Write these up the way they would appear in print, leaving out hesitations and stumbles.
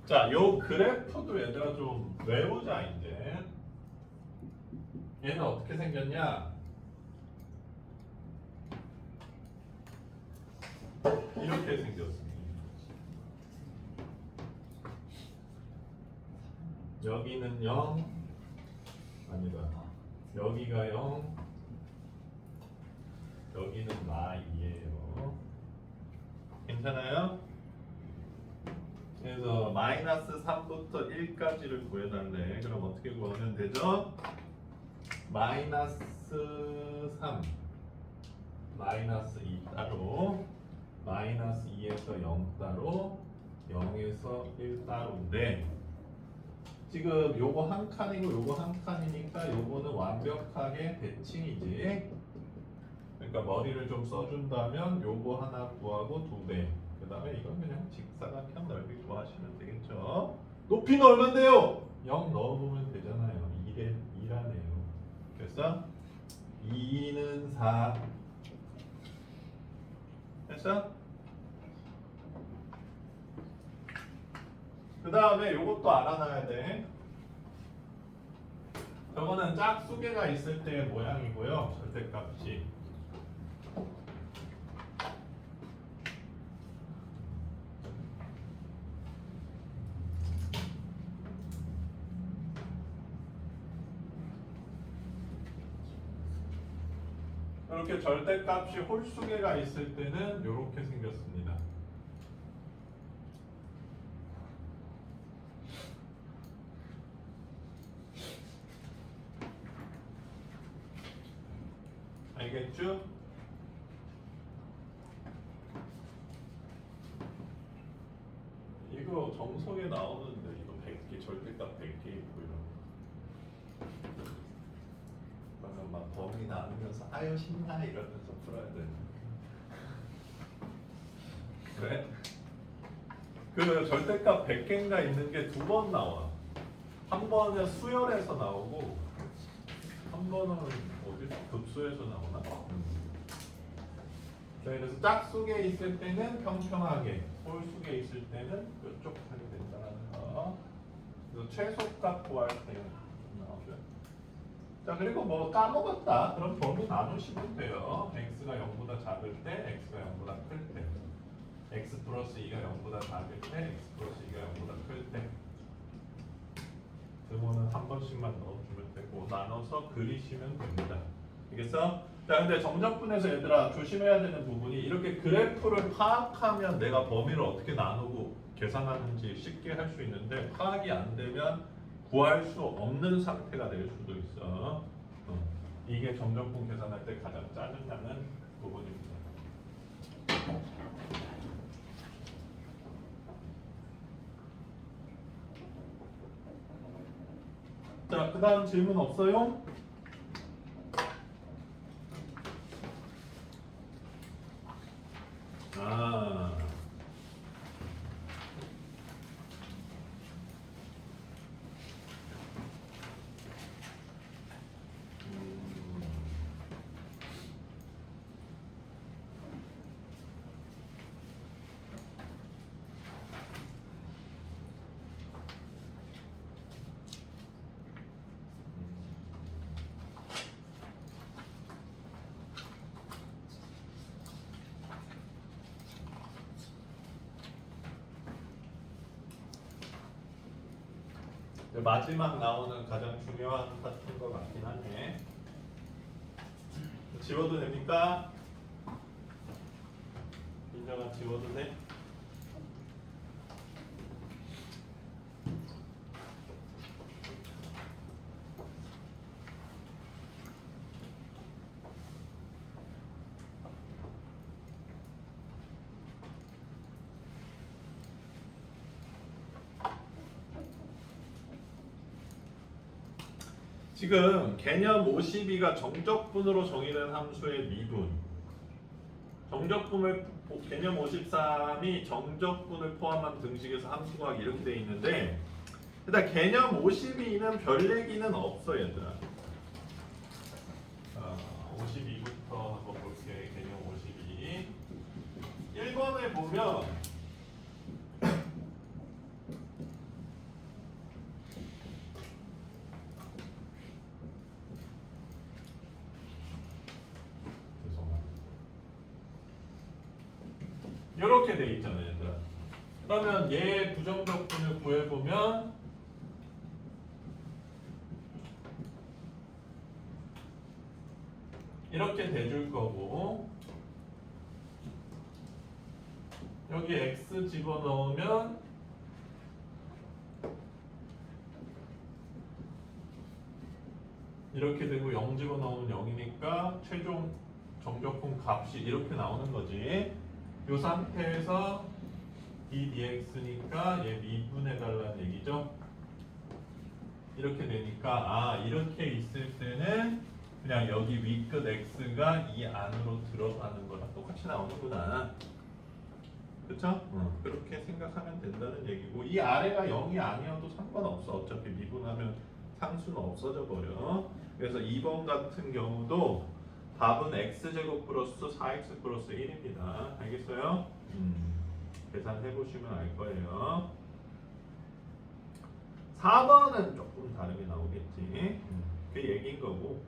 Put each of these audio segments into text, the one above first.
자, 요 그래프도 얘들아 좀 외우자 이제. 얘는 어떻게 생겼냐? 이렇게 생겼습니다. 여기는 0, 아니다. 여기가 0, 여기는 마이예요. 괜찮아요? 그래서 마이너스 3부터 1까지를 구해달래. 그럼 어떻게 구하면 되죠? 마이너스 3, 마이너스 2 따로, 마이너스 2에서 0 따로, 0에서 1 따로인데 지금 요거 한 칸이고 요거 한 칸이니까 요거는 완벽하게 대칭이지. 그러니까 머리를 좀 써준다면 요거 하나 구하고 2배. 그 다음에 이건 그냥 직사각형 넓이 구하시면 되겠죠. 높이는 얼마인데요? 0 넣어보면 되잖아요. 2라네요. 그래서 2는 4. 됐어? 그 다음에 요것도 알아놔야 돼. 저거는 짝수개가 있을 때의 모양이고요. 절대값이. 이렇게 절대값이 홀수개가 있을 때는 이렇게 생겼습니다. 알겠죠? 이거 정석에 나오는데 이거 100개 절대값 100개 있고요. 그러면 막 범위 나누면서 아유 신나 이러면서 풀어야 돼. 그래? 그 절대값 100개인가 있는 게 2번 나와. 한 번은 수열에서 나오고 한 번은 어디 급수에서 나오나? 그래서 짝수에 있을 때는 평평하게, 홀수에 있을 때는 뾰족하게 된다는 거. 그래서 최소값 구할 때 나오죠. 자, 그리고 뭐 까먹었다. 그럼 범위 나누시면 돼요. x가 0보다 작을 때, x가 0보다 클 때. x 플러스 2가 0보다 작을 때, x 플러스 2가 0보다 클 때. 등호는 한 번씩만 넣어주면 되고 나눠서 그리시면 됩니다. 알겠어? 자, 근데 정적분에서 얘들아 조심해야 되는 부분이 이렇게 그래프를 파악하면 내가 범위를 어떻게 나누고 계산하는지 쉽게 할 수 있는데 파악이 안 되면 구할 수 없는 상태가 될 수도 있어. 이게 정적분 계산할 때 가장 짜증나는 부분입니다. 자, 그 다음 질문 없어요? 아, 마지막 나오는 가장 중요한 파트인 것 같긴 하네. 지워도 됩니까? 민정아 지워도 돼? 지금 개념 52가 정적분으로 정의된 함수의 미분, 정적분을 개념 53이 정적분을 포함한 등식에서 함수 구하기 이렇게 돼 있는데 일단 개념 52는 별 얘기는 없어 얘들아. 52부터 한번 볼게. 개념 52 1번을 보면 이렇게 돼 있잖아요, 얘들아. 그러면 얘 부정적분을 구해보면 이렇게 돼줄 거고 여기 x 집어넣으면 이렇게 되고 0 집어넣으면 0이니까 최종 정적분 값이 이렇게 나오는 거지. 이 상태에서 ddx니까 얘 미분해달라는 얘기죠. 이렇게 되니까 이렇게 있을 때는 그냥 여기 위끝 x가 이 안으로 들어가는 거랑 똑같이 나오는구나. 그쵸? 그렇게 생각하면 된다는 얘기고 이 아래가 0이 아니어도 상관없어. 어차피 미분하면 상수는 없어져 버려. 그래서 2번 같은 경우도 답은 x제곱 플러스 4x 플러스 1입니다. 알겠어요? 계산해 보시면 알 거예요. 4번은 조금 다르게 나오겠지. 그 얘기인 거고.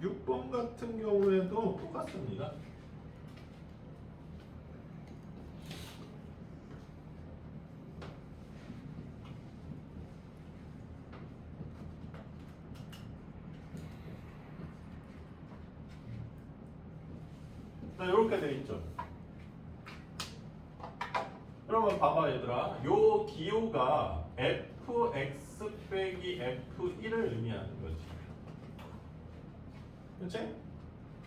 6번 같은 경우에도 똑같습니다. 자, 이렇게 돼 있죠. 그러면 봐봐 얘들아, 요 기호가 fx 빼기 f1을 의미하는 거지. 그치?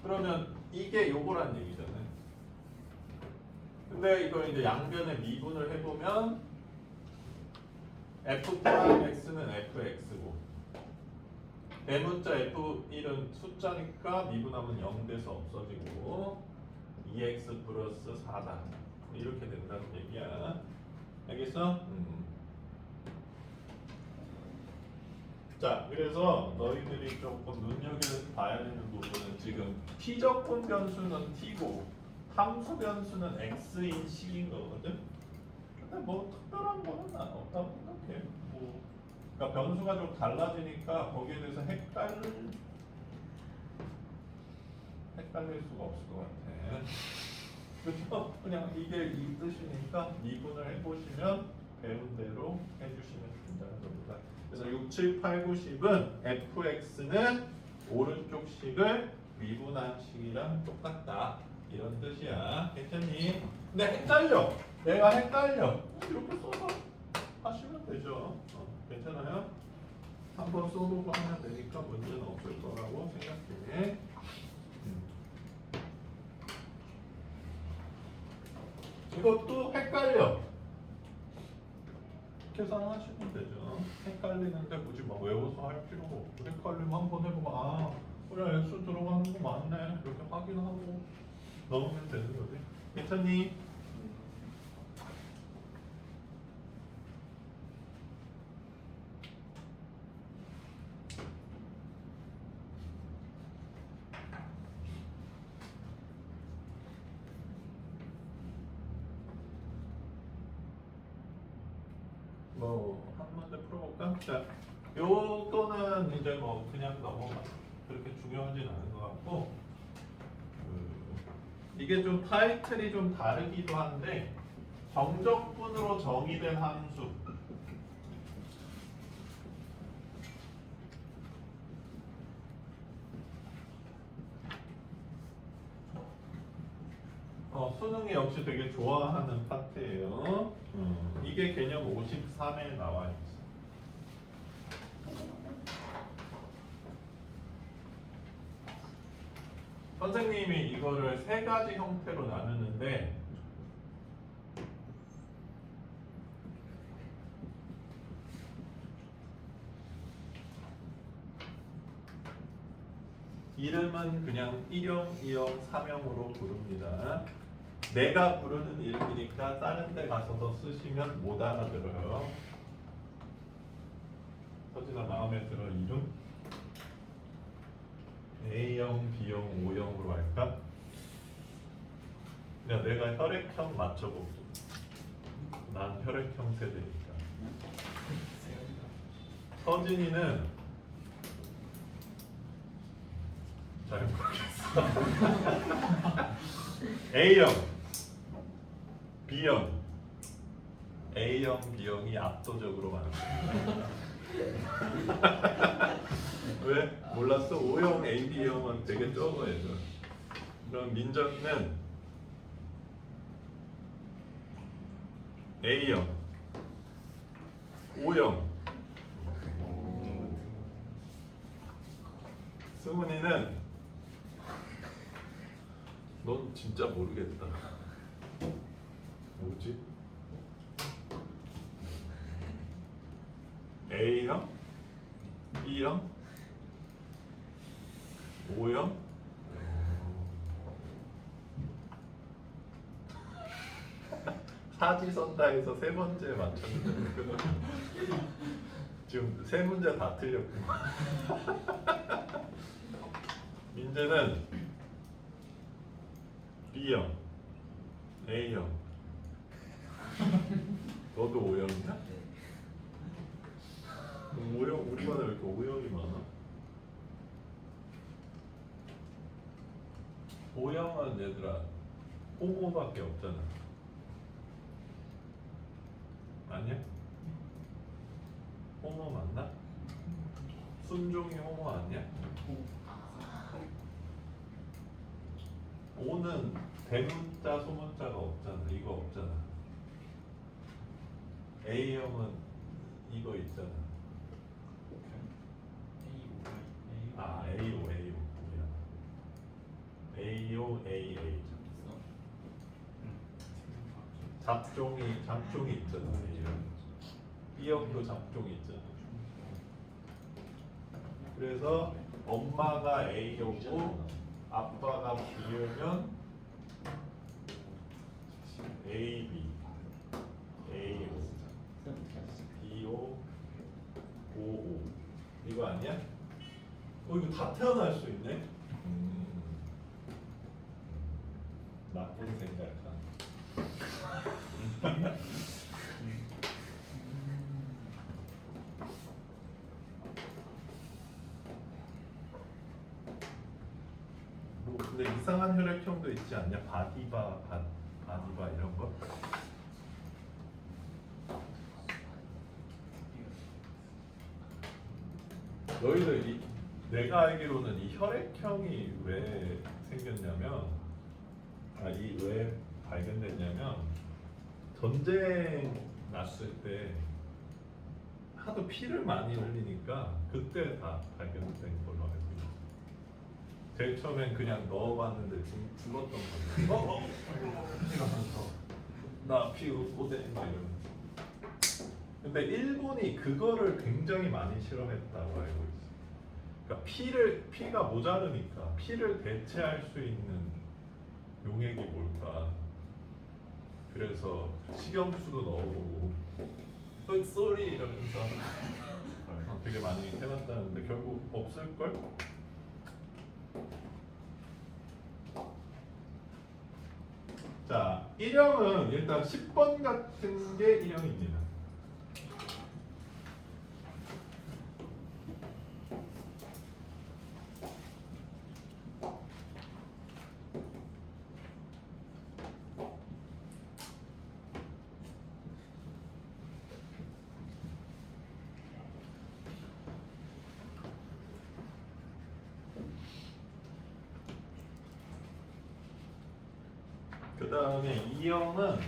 그러면 이게 요거란 얘기잖아요. 근데 이걸 이제 양변에 미분을 해보면 f 프라임 x는 fx고 대문자 f1은 숫자니까 미분하면 0 돼서 없어지고 2x 플러스 4다 이렇게 된다는 얘기야. 알겠어? 자, 그래서 너희들이 조금 눈여겨봐야 되는 부분은 지금 t적분 변수는 t고 함수 변수는 x인 식인 거거든. 근데 뭐 특별한 거는 난 없다고 생각해. 뭐, 그러니까 변수가 좀 달라지니까 거기에 대해서 헷갈릴 수가 없을 것 같아. 그렇죠? 그냥 이게 이 뜻이니까 미분을 해보시면 배운 대로 해주시면 된다는 겁니다. 그래서 6, 7, 8, 9, 10은 fx는 오른쪽 식을 미분한 식이랑 똑같다 이런 뜻이야. 괜찮니? 근데 헷갈려. 내가 헷갈려. 이렇게 써서 하시면 되죠. 괜찮아요? 한번 써보고 하면 되니까 문제는 없을 거라고 생각해. 이것도 헷갈려. 계산하시면 되죠. 헷갈리는데 굳이 막 외워서 할 필요가 없고 헷갈리면 한번 해보고 그래 x 들어가는 거 맞네 이렇게 확인하고 넣으면 되는 거지. 괜찮니? 한 문제 풀어볼까? 자, 요거는 이제 뭐 그냥 넘어가. 그렇게 중요하진 않은 것 같고 이게 좀 타이틀이 좀 다르기도 한데 정적분으로 정의된 함수 수능이 역시 되게 좋아하는 파트예요. 이게 개념 53에 나와 있어. 선생님이 이거를 세 가지 형태로 나누는데 이름은 그냥 1형, 2형, 3형으로 부릅니다. 내가 부르는 이름이니까 다른 데 가서도 쓰시면 못 알아들어요. 서진아 마음에 들어 이름? A형, B형, O형으로 할까? 그냥 내가 혈액형 맞춰볼게. 난 혈액형 세대니까. 서진이는 잘 모르겠어. A형, B형, A형, B형이 압도적으로 많아. 왜? 몰랐어? O형, A, B형은 되게 적어 얘들. 그럼 민정이는 A형, O형, 승훈이는 넌 진짜 모르겠다. 뭐지? A형, B형, O형, 사지선다에서 세 번째 맞췄는데 지금 세 문제 다 틀렸구나. 민재는 B형, A형, 너도 O형이야? O형, 우리 반에 왜 이렇게 O형이 많아? O형은 얘들아 호모밖에 없잖아. 아니야? 호모 맞나? 순종이 호모 아니야? O는 대문자 소문자가 없잖아. 이거 없잖아. A형은 이거 있잖아. 아 AO AO AA 잡종이 있잖아. B형도 잡종이 있잖아. 그래서 엄마가 A형이고 아빠가 B면 AB, AO, BO, OO 이거 아니야? 이거 다 태어날 수 있네? 나쁜 생각한. 뭐 근데 이상한 혈액형도 있지 않냐? 바디바 이런 거? 너희들 내가 알기로는 이 혈액형이 왜 생겼냐면 이 왜 발견됐냐면 전쟁 났을 때 하도 피를 많이 흘리니까 그때 다 발견된 걸로 알고 있어. 제일 처음엔 그냥 넣어봤는데 죽었던 거죠. 이러면서 나 피 오대 막 이러면서. 근데 일본이 그거를 굉장히 많이 싫어했다고 알고 있어. 그러니까 피가 모자르니까 피를 대체할 수 있는 용액이 뭘까? 그래서 식염수도 넣어보고 쏘리 이러면서 되게 많이 해봤다는데 결국 없을걸? 자, 1형은 일단 10번 같은 게 1형입니다. 그 다음에 2형은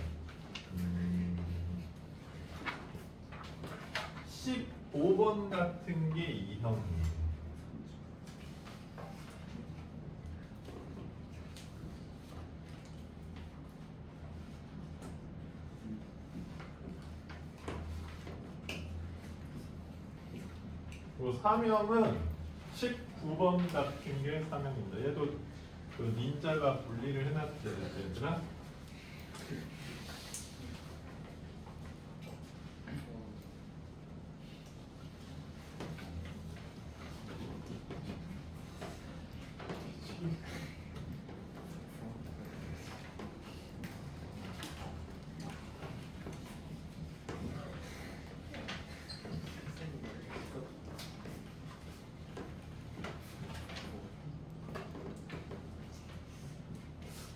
15번 같은 게 2형이에요. 그리고 3형은 19번 같은 게 3형입니다. 얘도 그 닌자가 분리를 해놨지 얘들아.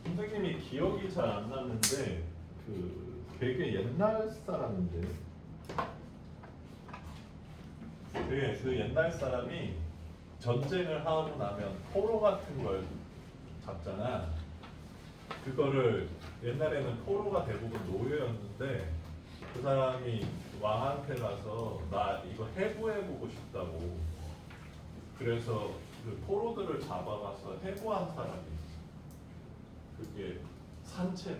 선생님이 기억이 잘 안 나는데 그 되게 옛날 사람인데 되게 그 옛날 사람이 전쟁을 하고 나면 포로 같은 걸 잡잖아. 그거를 옛날에는 포로가 대부분 노예였는데 그 사람이 왕한테 가서 나 이거 해부해보고 싶다고 그래서 그 포로들을 잡아가서 해부한 사람이 있어. 그게 산채로.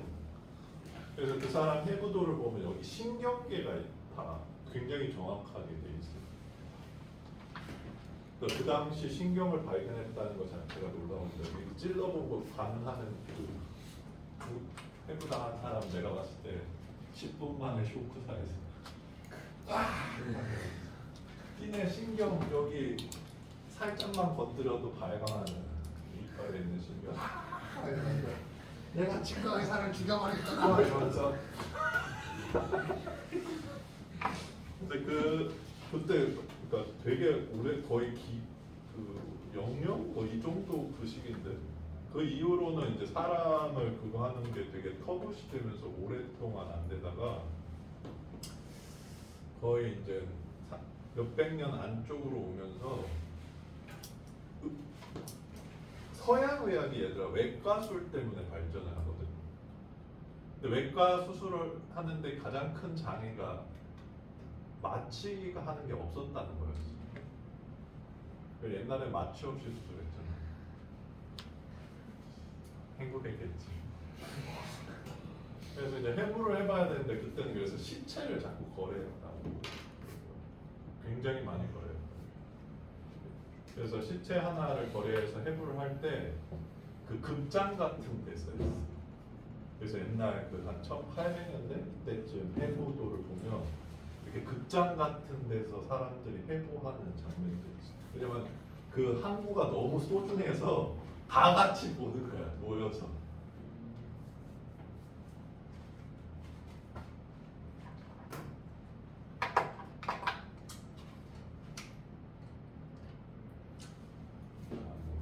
그래서 그 사람 해부도를 보면 여기 신경계가 다 굉장히 정확하게 돼 있어. 그 당시 신경을 발견했다는 것 자체가 놀라운데 이거 찔러보고 반응하는 그 해부당한 사람 내가 봤을 때 10분 만에 쇼크사에서 뛰네. 신경 여기 살짝만 건드려도 발광하는 이빨에 있는 신경. 내가 치과의 사람 죽여버리겠다 이러면서 근데 그때 그러니까 되게 오래 거의 그 영영 뭐 이 정도 그 시기인데 그 이후로는 이제 사람을 그거 하는 게 되게 터부시되면서 오랫동안 안 되다가 거의 이제 몇백 년 안쪽으로 오면서 서양 의학이 얘들아 외과술 때문에 발전을 하거든. 근데 외과 수술을 하는데 가장 큰 장애가 마취가 하는 게 없었다는 거였어. 옛날에 마취 없이 수술했잖아. 행복했겠지. 그래서 이제 해부를 해봐야 되는데 그때는 그래서 시체를 자꾸 거래했다고. 굉장히 많이 거래했다. 그래서 시체 하나를 거래해서 해부를 할 때 그 극장 같은 데서 했어. 그래서 옛날 그 한 1800년대 때쯤 해부도를 보면 이렇게 극장 같은 데서 사람들이 해부하는 장면들이 있어. 왜냐면 그 항구가 너무 소중해서 다 같이 보는 거야, 모여서.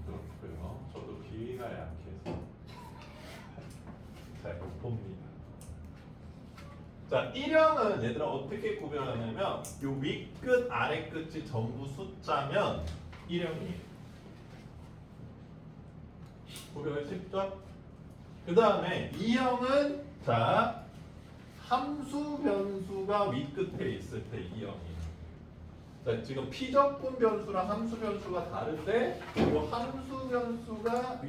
그렇고요. 저도 비위가 약해서 잘 못 봅니다. 자, 일형은 얘들아 어떻게 구별하냐면 요 윗끝 아래끝이 전부 숫자면 일형이에요. 구별 쉽죠? 그 다음에 이형은 자 함수 변수가 윗끝에 있을 때 이형이에요. 자, 지금 피적분 변수랑 함수 변수가 다른데 뭐 함수 변수가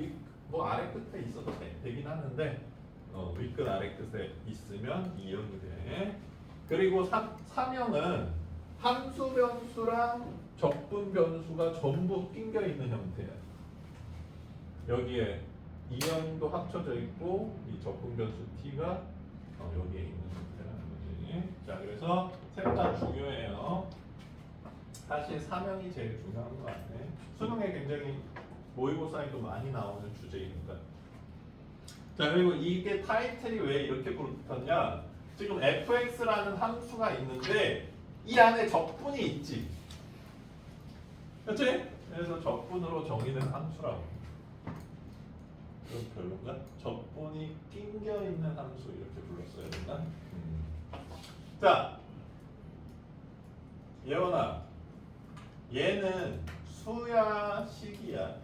뭐 아래 끝에 있어도 되긴 하는데 윗끝 아래 끝에 있으면 이형이 돼. 그리고 3형은 함수 변수랑 적분 변수가 전부 낑겨 있는 형태야. 여기에 이형도 합쳐져 있고 이 적분 변수 t가 여기에 있는 형태라는 거지. 자, 그래서 셋 다 중요해요. 사실 3형이 제일 중요한 것 같아. 수능에 굉장히 모의고사에도 많이 나오는 주제이니까. 자, 그리고 이게 타이틀이 왜 이렇게 붙었냐? 지금 fx라는 함수가 있는데 이 안에 적분이 있지. 그렇지? 그래서 적분으로 정의된 함수라고. 그럼 별론가? 적분이 낑겨 있는 함수 이렇게 불렀어야 되나? 자, 예원아, 얘는 수야 식이야.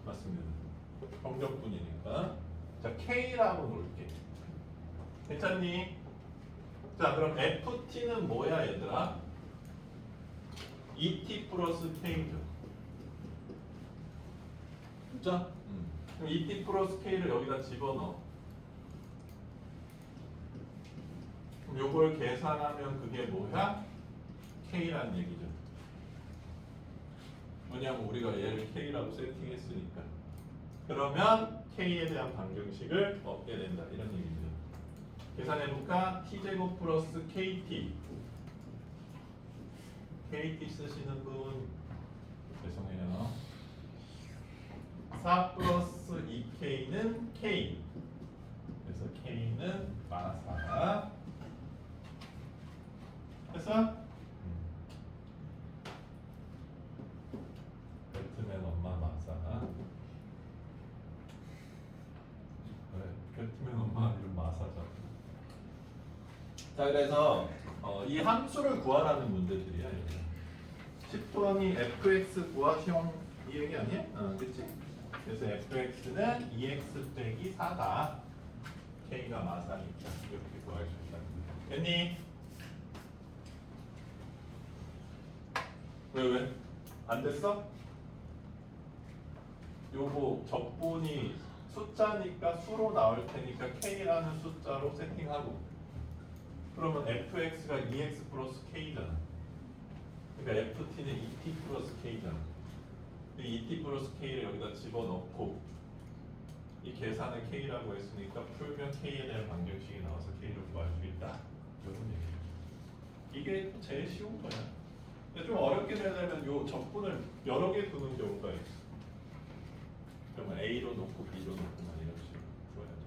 맞습니다. 정적분이니까. 자, K라고 놓을게. 괜찮니? 자, 그럼 FT는 뭐야, 얘들아? ET 플러스 K죠. 그죠? 그럼 ET 플러스 K를 여기다 집어넣어. 그럼 요걸 계산하면 그게 뭐야? K라는 얘기죠. 왜냐면 우리가 얘를 K라고 세팅했으니까. 그러면 K에 대한 방정식을 얻게 된다. 이런 얘기죠. 계산해볼까? T제곱 플러스 KT. KT 쓰시는 분 죄송해요. 4 플러스 2K는 K. 그래서 K는 마사. 됐어? 배트맨 엄마 마사. 나왔어서. 자 그래서 이 함수를 구하라는 문제들이야. 10 더하기 fx 구하시오 이 얘기 아니야? 그치? 그래서 fx는 2x 빼기 4다. k가 마사니까 이렇게 구할 수 있다. 됐니? 왜? 안 됐어? 요거 적분이 숫자니까 수로 나올 테니까 k라는 숫자로 세팅하고 그러면 fx가 2x 플러스 k잖아. 그러니까 ft는 2t 플러스 k잖아. 이 2t 플러스 k를 여기다 집어넣고 이 계산을 k라고 했으니까 풀면 k에 대한 방정식이 나와서 k를 구할 수 있다. 이런 얘기예요. 이게 제일 쉬운 거야. 근데 좀 어렵게 되려면 요 적분을 여러 개 두는 경우가 있어. 그러면 A로 놓고 B로 놓고만 이런 식으로 구해야죠.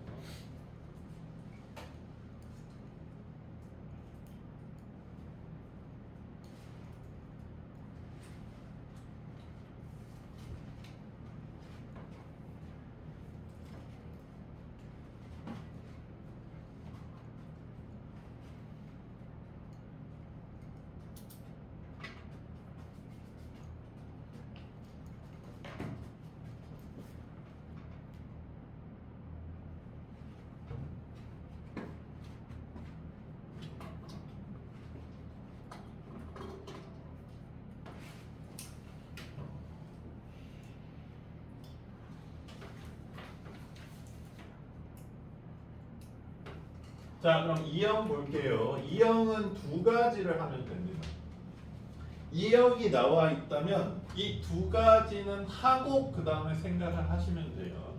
자 그럼 2형 볼게요. 2형은 두 가지를 하면 됩니다. 2형이 나와 있다면 이 두 가지는 하고 그 다음에 생각을 하시면 돼요.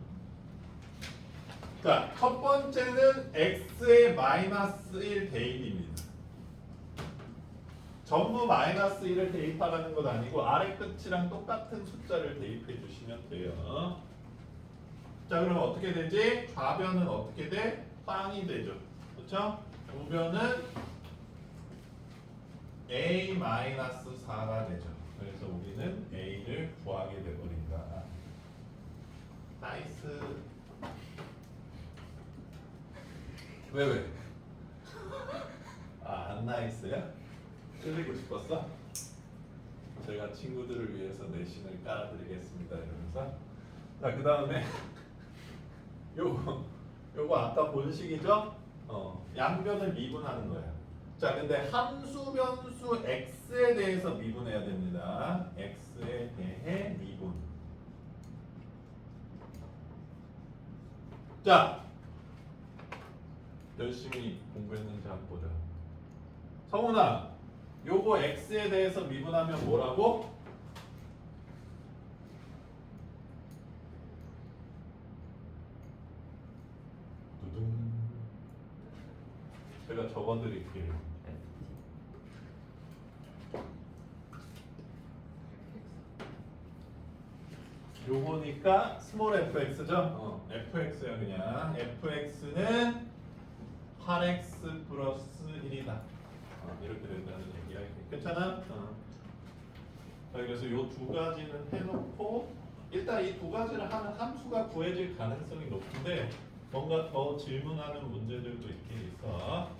자, 첫 번째는 x의 마이너스 1 대입입니다. 전부 마이너스 1을 대입하라는 건 아니고 아래 끝이랑 똑같은 숫자를 대입해 주시면 돼요. 자 그럼 어떻게 되지? 좌변은 어떻게 돼? 빵이 되죠. 그렇죠? 우변은 a-4가 되죠. 그래서 우리는 a를 구하게 되버린다. 나이스. 왜? 안 나이스야? 틀리고 싶었어? 제가 친구들을 위해서 내신을 깔아드리겠습니다. 이러면서 자 그 다음에 요거 아까 본 식이죠? 양변을 미분하는 거야. 자 근데 함수 변수 x에 대해서 미분해야 됩니다. x에 대해 미분. 자 열심히 공부했는지 한번 보자. 성훈아, 요거 x에 대해서 미분하면 뭐라고? 두둥. 제가 적어드릴게요. 요거니까 스몰 fx죠? fx야 그냥. fx는 8x 플러스 1이다. 이렇게 된다는 얘기야. 괜찮아? 자, 그래서 요 두 가지는 해놓고 일단 이 두 가지를 하는 함수가 구해질 가능성이 높은데 뭔가 더 질문하는 문제들도 있긴 있어.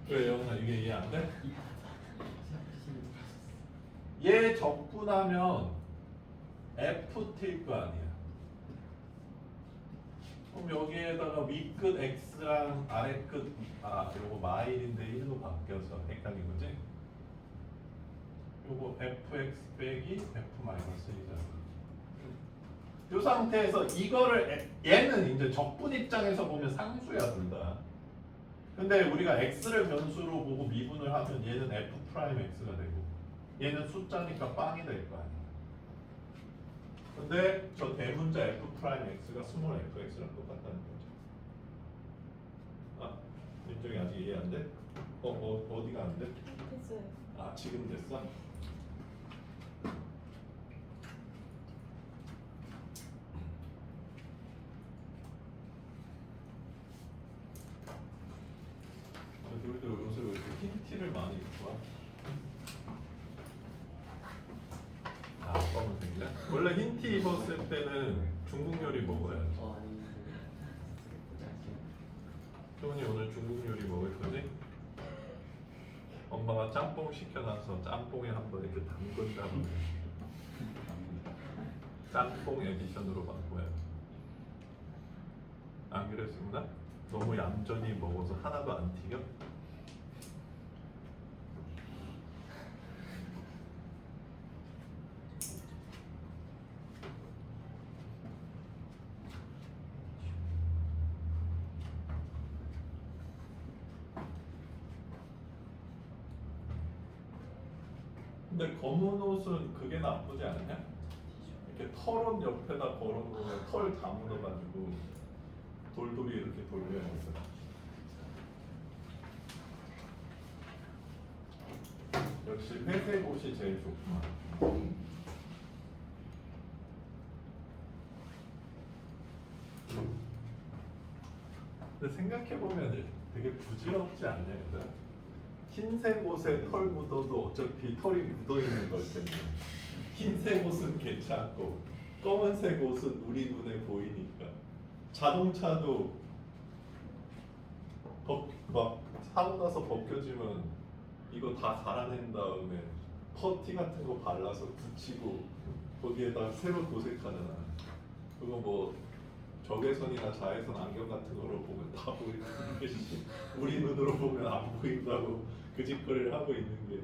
왜 영훈아 이게 이해 안 돼? 얘 적분하면 FT일 거 아니야. 그럼 여기에다가 위끝 X랑 아래끝 요거 마일인데 1로 바뀌어서 헷갈린 거지? 요거 FX 빼기 F 마이너스 1이잖아. 이 상태에서 이거를 얘는 이제 적분 입장에서 보면 상수야 둘 다. 근데 우리가 x를 변수로 보고 미분을 하면 얘는 f 프라임 x가 되고 얘는 숫자니까 빵이 될 거 아니야. 근데 저 대문자 f 프라임 x가 스몰 fx랑 똑같다는 거죠. 이쪽이 아직 이해 안 돼? 어디가 안 돼? 됐어요. 지금 됐어? 우리도 요새 왜 이렇게 흰 티를 많이 입고 와? 검은색 되겠냐? 원래 흰 티 입었을 때는 중국 요리 먹어야지. 소은이 오늘 중국 요리 먹을 거지? 엄마가 짬뽕 시켜놔서 짬뽕에 한번 이렇게 담근 다음에 짬뽕 에디션으로 바꿔야지. 안 그랬습니다? 너무 얌전히 먹어서 하나도 안 튀겨? 근데 검은 옷은 그게 나쁘지 않냐? 이렇게 털옷 옆에다 걸어놓으면 털 다 묻어가지고 돌돌이 이렇게 돌려야겠어. 역시 회색 옷이 제일 좋구만. 근데 생각해보면 되게 부질없지 않냐, 얘들아? 흰색 옷에 털 묻어도 어차피 털이 묻어있는 걸 때문에 흰색 옷은 괜찮고 검은색 옷은 우리 눈에 보이니까. 자동차도 막 사고 나서 벗겨지면 이거 다 갈아낸 다음에 퍼티 같은 거 발라서 붙이고 거기에다 새로 도색하잖아. 그거 뭐 적외선이나 자외선 안경 같은 거로 보면 다 보이는 게 우리 눈으로 보면 안 보인다고 그 짓거리를 하고 있는 게.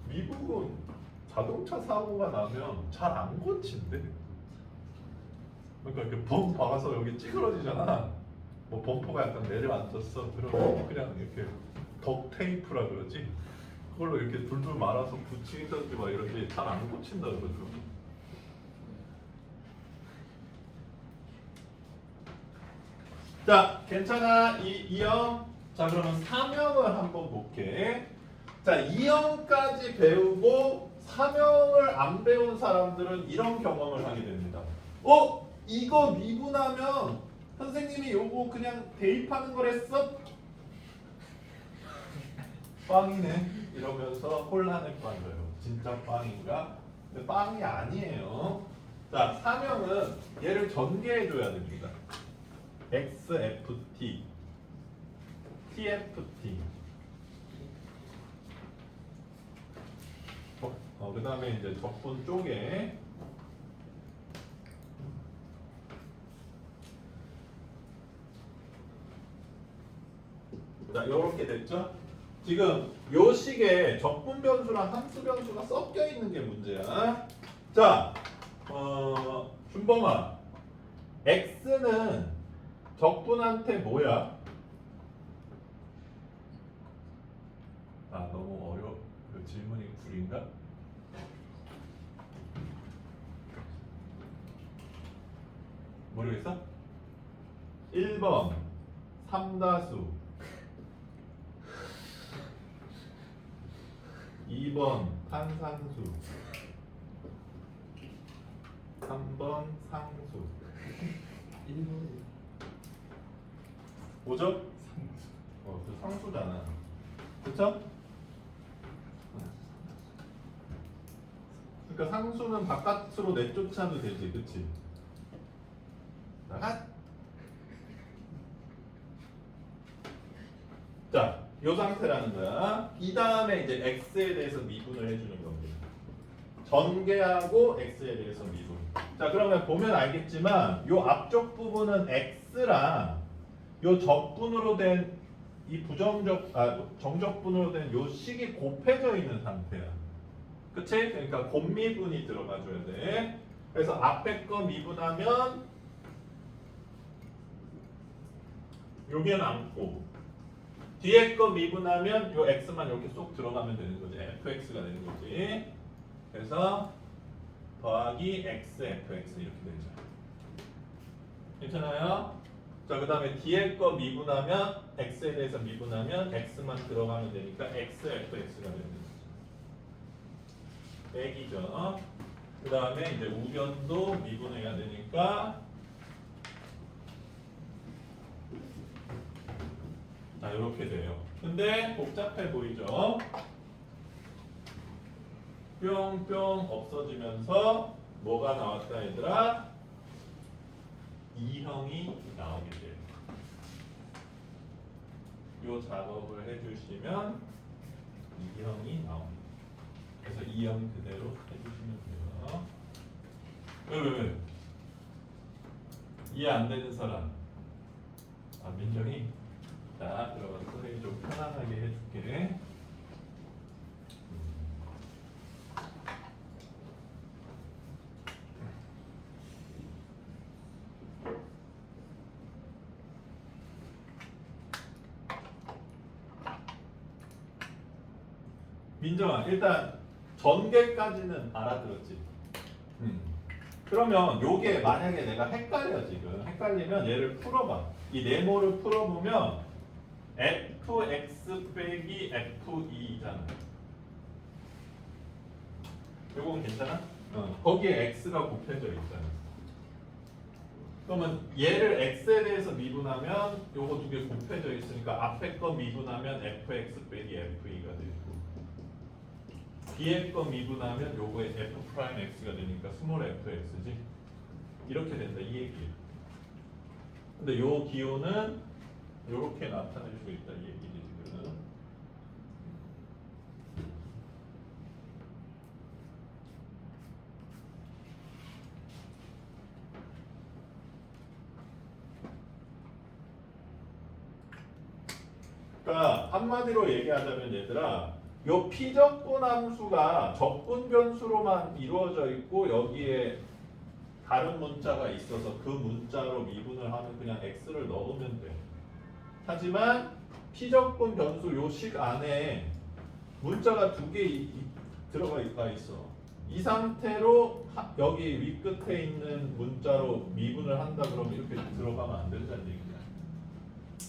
미국은 자동차 사고가 나면 잘 안 고친대. 그러니까 이렇게 벙 박아서 여기 찌그러지잖아. 뭐 범퍼가 약간 내려앉았어. 그러면 그냥 이렇게 덕 테이프라 그러지. 그걸로 이렇게 둘둘 말아서 붙이던지 막 이러지 잘 안 고친다 그러더라고. 자, 괜찮아. 2형. 자, 그러면 3형을 한번 볼게. 자, 2형까지 배우고 3형을 안 배운 사람들은 이런 경험을 하게 됩니다. 이거 미분하면 선생님이 요거 그냥 대입하는 거랬어? 빵이네. 이러면서 혼란에 빠져요. 진짜 빵인가? 근데 빵이 아니에요. 자, 3형은 얘를 전개해줘야 됩니다. XFT, TFT. 그 다음에 이제 적분 쪽에 자, 이렇게 됐죠? 지금 요 식에 적분 변수랑 함수 변수가 섞여 있는 게 문제야. 자, 준범아, x는 적분한테 뭐야? 아, 너무 어려워. 그 질문이 구린가? 모르겠어? 1번 삼다수, 2번 탄산수, 3번 상수. 1번 뭐죠? 그 상수잖아. 그쵸? 그러니까 상수는 바깥으로 내쫓아도 되지, 그치? 나가. 자, 요 상태라는 거야. 이 다음에 이제 x에 대해서 미분을 해주는 겁니다. 전개하고 x에 대해서 미분. 자, 그러면 보면 알겠지만 요 앞쪽 부분은 x랑 요 적분으로 된 이 정적분으로 된 요 식이 곱해져 있는 상태야. 그치? 그러니까 곱미분이 들어가줘야 돼. 그래서 앞에 거 미분하면 요게 남고 뒤에 거 미분하면 요 x만 이렇게 쏙 들어가면 되는 거지. fx가 되는 거지. 그래서 더하기 x, fx 이렇게 되죠. 괜찮아요? 자, 그 다음에 뒤에 거 미분하면 x에 대해서 미분하면 x만 들어가면 되니까 x, fx가 되는 거죠. 빼기죠. 그 다음에 이제 우변도 미분해야 되니까 자, 이렇게 돼요. 근데 복잡해 보이죠? 뿅뿅 없어지면서 뭐가 나왔다 얘들아? 2형이 나오게 돼요. 이 작업을 해주시면 2형이 나옵니다. 그래서 2형 그대로 해주시면 돼요. 왜? 이해 안 되는 사람? 아, 민정이? 자, 그러면 선생님이 좀 편안하게 해줄게. 민정아, 일단 전개까지는 알아들었지? 그러면 요게 만약에 내가 헷갈려 지금 헷갈리면 얘를 풀어봐. 이 네모를 풀어보면 fx 빼기 f2잖아. 요건 괜찮아? 거기에 x가 곱해져 있잖아. 그러면 얘를 x에 대해서 미분하면 요거 두 개 곱해져 있으니까 앞에 거 미분하면 fx 빼기 f2가 되고 뒤에 거 미분하면 요거에 f 프라임 x가 되니까 스몰 fx지. 이렇게 된다 이 얘기예요. 근데 요 기호는 요렇게 나타낼 수 있다 이 얘기지 지금. 그러니까 한마디로 얘기하자면 얘들아, 요 피적분 함수가 적분 변수로만 이루어져 있고 여기에 다른 문자가 있어서 그 문자로 미분을 하면 그냥 x를 넣으면 돼. 하지만 피적분 변수 요 식 안에 문자가 두 개 들어가 있어. 이 상태로 여기 위 끝에 있는 문자로 미분을 한다 그러면 이렇게 들어가면 안 된다는 얘기야.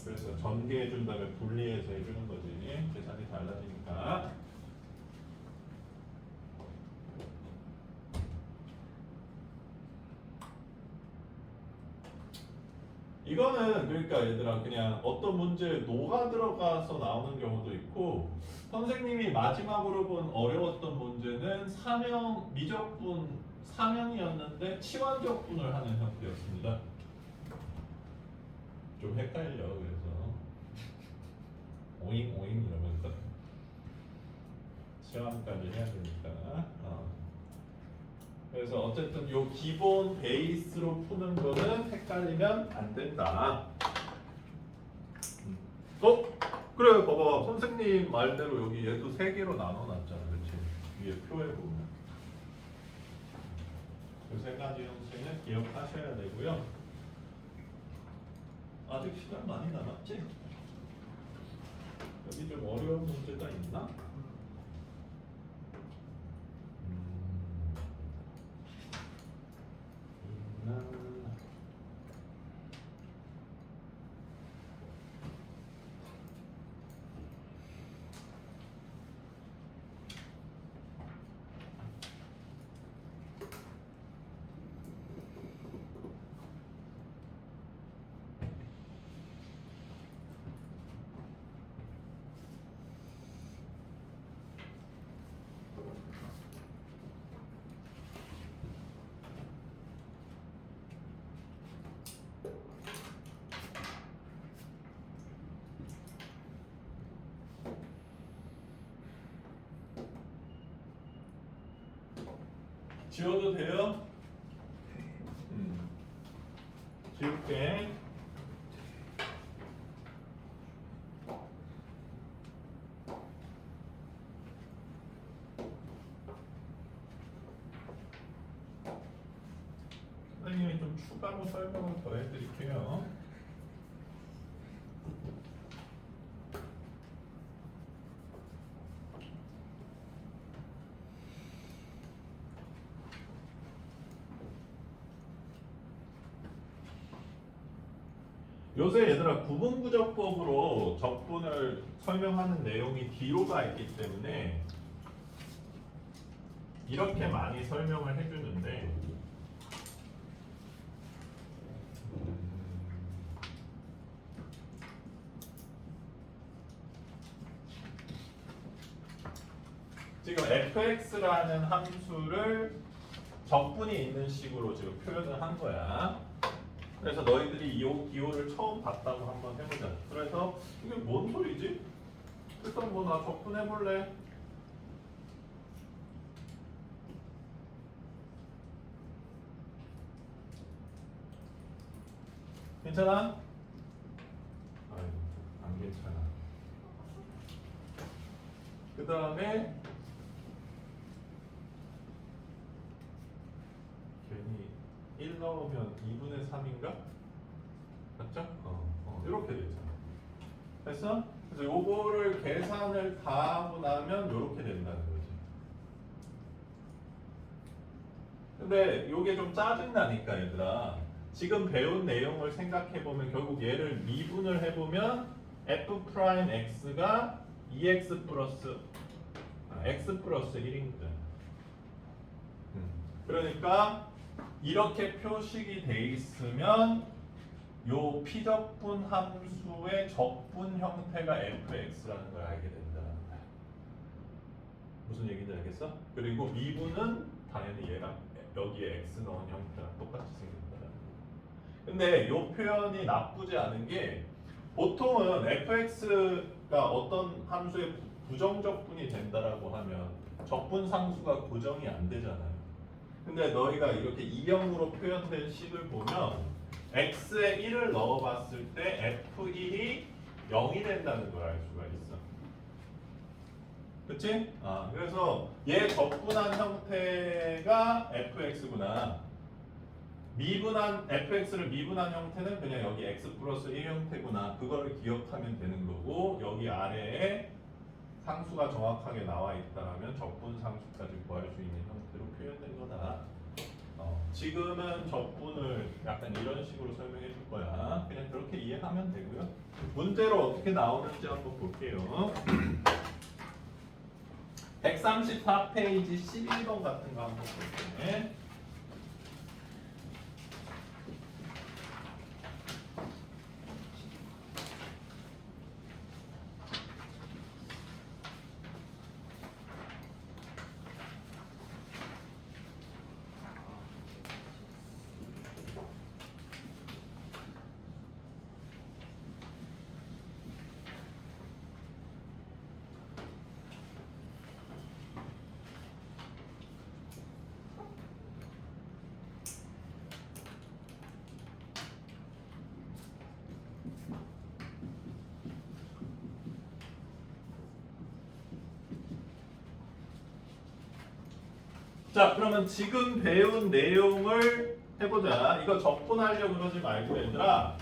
그래서 전개해 준 다음에 분리해서 해주는 거지. 계산이 달라지니까. 이거는 그러니까 얘들아 그냥 어떤 문제에 녹아 들어가서 나오는 경우도 있고, 선생님이 마지막으로 본 어려웠던 문제는 사명 미적분 사명이었는데 치환적분을 하는 형태였습니다. 좀 헷갈려. 그래서 오잉 이러면서 치환까지 해야 되니까. 그래서 어쨌든 요 기본 베이스로 푸는 거는 헷갈리면 안 된다. 그래 봐봐 선생님 말대로 여기 얘도 세 개로 나눠놨잖아, 그렇지? 위에 표에 보면 이 세 가지 형식은 기억하셔야 되고요. 아직 시간 많이 남았지? 여기 좀 어려운 문제가 있나? 지워도 돼요? 지울게. 선생님이 좀 추가로 설명을 더 해드릴게요. 요새 얘들아 구분구조법으로 적분을 설명하는 내용이 뒤로 가 있기 때문에 이렇게 많이 설명을 해주는데 지금 fx라는 함수를 적분이 있는 식으로 지금 표현을 한 거야. 그래서 너희들이 이 기호를 처음 봤다고 한번 해보자. 그래서 이게 뭔 소리지? 일단 뭐 나 적분해볼래. 괜찮아? 아이고, 안 괜찮아. 그 다음에 괜히 1 넣으면 2분의 3인가? 맞죠? 이렇게 되잖아. 됐어? 그래서 요거를 계산을 다 하고 나면 요렇게 된다는 거지. 근데 요게 좀 짜증나니까 얘들아. 지금 배운 내용을 생각해보면 결국 얘를 미분을 해보면 f 프라임 x가 2x 플러스 x 플러스 1인 거잖아. 그러니까 이렇게 표식이 돼 있으면 요 피적분 함수의 적분 형태가 fx라는 걸 알게 된다는 거야. 무슨 얘기인지 알겠어? 그리고 미분은 당연히 얘랑 여기에 x 넣은 형태랑 똑같이 생긴다는 거야. 근데 요 표현이 나쁘지 않은 게 보통은 fx가 어떤 함수의 부정적분이 된다라고 하면 적분 상수가 고정이 안 되잖아요. 근데 너희가 이렇게 이형으로 표현된 식을 보면 x에 1을 넣어봤을 때 f1이 0이 된다는 걸 알 수가 있어. 그치? 그래서 얘 적분한 형태가 fx구나. 미분한 fx를 미분한 형태는 그냥 여기 x 플러스 1 형태구나. 그거를 기억하면 되는 거고 여기 아래에 상수가 정확하게 나와 있다면 적분 상수까지 구할 수 있는 형태로 표현된 거다. 지금은 적분을 약간 이런 식으로 설명해 줄 거야. 그냥 그렇게 이해하면 되고요. 문제로 어떻게 나오는지 한번 볼게요. 134페이지 11번 같은 거 한번 볼게요. 자, 그러면 지금 배운 내용을 해보자. 이거 적분하려고 그러지 말고 얘들아.